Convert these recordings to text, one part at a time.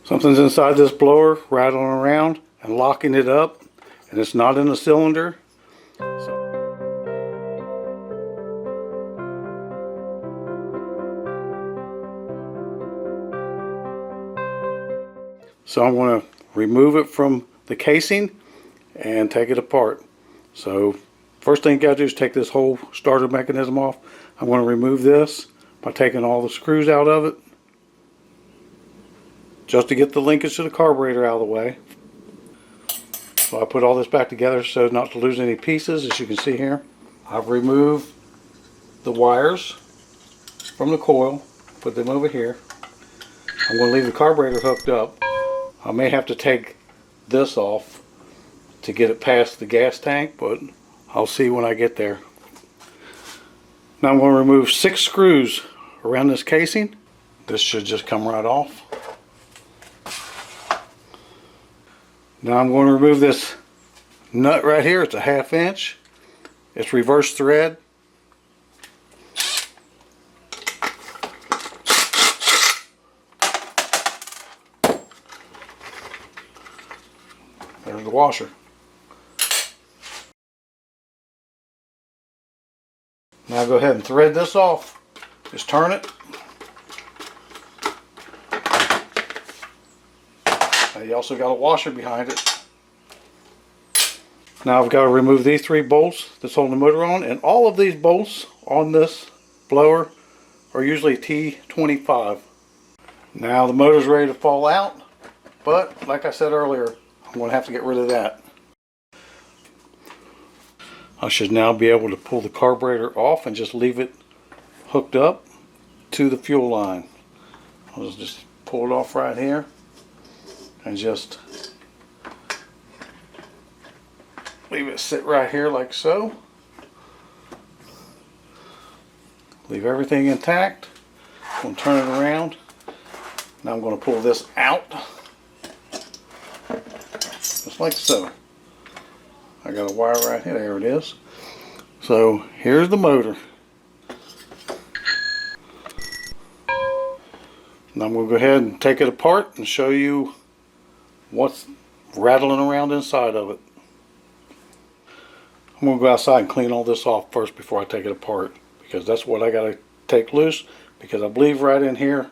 Something's inside this blower rattling around and locking it up, and it's not in the cylinder. So I'm going to remove it from the casing and take it apart. So first thing you got to do is take this whole starter mechanism off. I'm going to remove this by taking all the screws out of it, just to get the linkage to the carburetor out of the way. So I put all this back together so not to lose any pieces. As you can see here, I've removed the wires from the coil, put them over here. I'm going to leave the carburetor hooked up. I may have to take this off to get it past the gas tank, but I'll see when I get there. Now I'm going to remove 6 screws around this casing. This should just come right off. Now I'm going to remove this nut right here. It's a 1/2 inch. It's reverse thread. There's the washer. Now go ahead and thread this off. Just turn it. Now you also got a washer behind it. Now I've got to remove these 3 bolts that's holding the motor on, and all of these bolts on this blower are usually T25. Now the motor's ready to fall out, but like I said earlier, I'm going to have to get rid of that. I should now be able to pull the carburetor off and just leave it hooked up to the fuel line. I'll just pull it off right here and just leave it sit right here like so. Leave everything intact. I'm going to turn it around. Now I'm going to pull this out. Just like so. I got a wire right here. There it is. So here's the motor. Now I'm going to go ahead and take it apart and show you what's rattling around inside of it. I'm going to go outside and clean all this off first before I take it apart, because that's what I got to take loose, because I believe right in here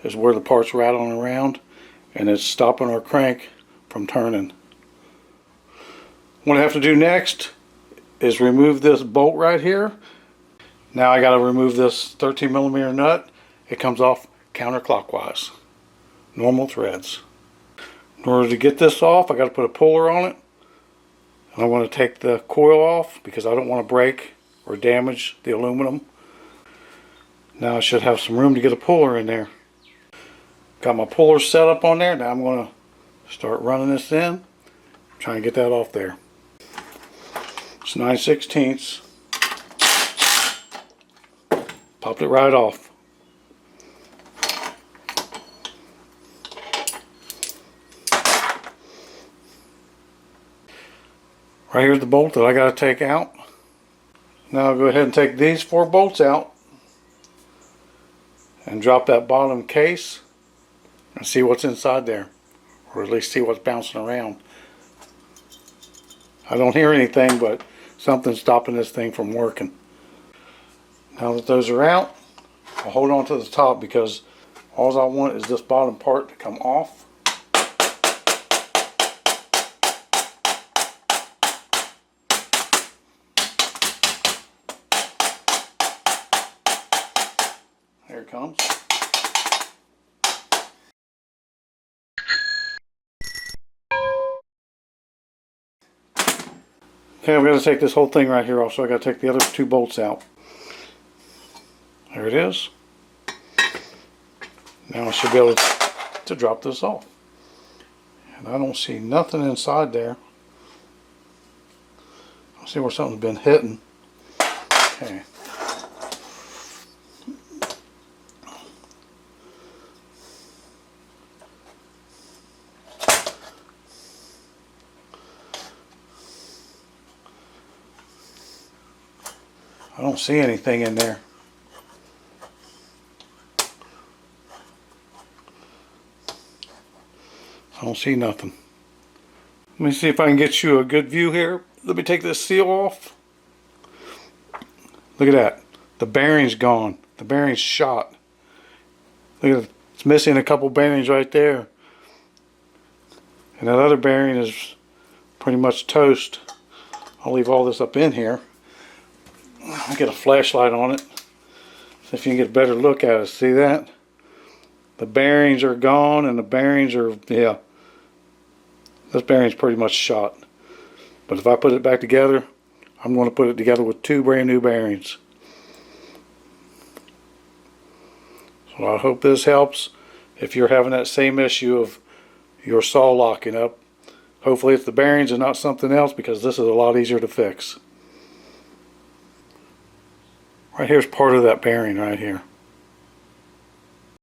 is where the part's rattling around and it's stopping our crank from turning. What I have to do next is remove this bolt right here. Now I got to remove this 13mm nut. It comes off counterclockwise, normal threads. In order to get this off, I got to put a puller on it. And I want to take the coil off because I don't want to break or damage the aluminum. Now I should have some room to get a puller in there. Got my puller set up on there. Now I'm going to start running this in, trying to get that off there. It's 9/16. Popped it right off. Right here's the bolt that I got to take out. Now I'll go ahead and take these 4 bolts out and drop that bottom case and see what's inside there, or at least see what's bouncing around. I don't hear anything, but something's stopping this thing from working. Now that those are out, I'll hold on to the top because all I want is this bottom part to come off. There it comes. Okay, I've got to take this whole thing right here off, so I got to take the other 2 bolts out. There it is. Now I should be able to drop this off. And I don't see nothing inside there. I see where something's been hitting. Okay. I don't see anything in there. I don't see nothing. Let me see if I can get you a good view here. Let me take this seal off. Look at that. The bearing's gone. The bearing's shot. Look at it. It's missing a couple bearings right there. And that other bearing is pretty much toast. I'll leave all this up in here. I'll get a flashlight on it. See if you can get a better look at it. See that? The bearings are gone and the bearings are, yeah. This bearing's pretty much shot. But if I put it back together, I'm going to put it together with 2 brand new bearings. So I hope this helps. If you're having that same issue of your saw locking up, hopefully it's the bearings and not something else, because this is a lot easier to fix. Right here's part of that bearing right here.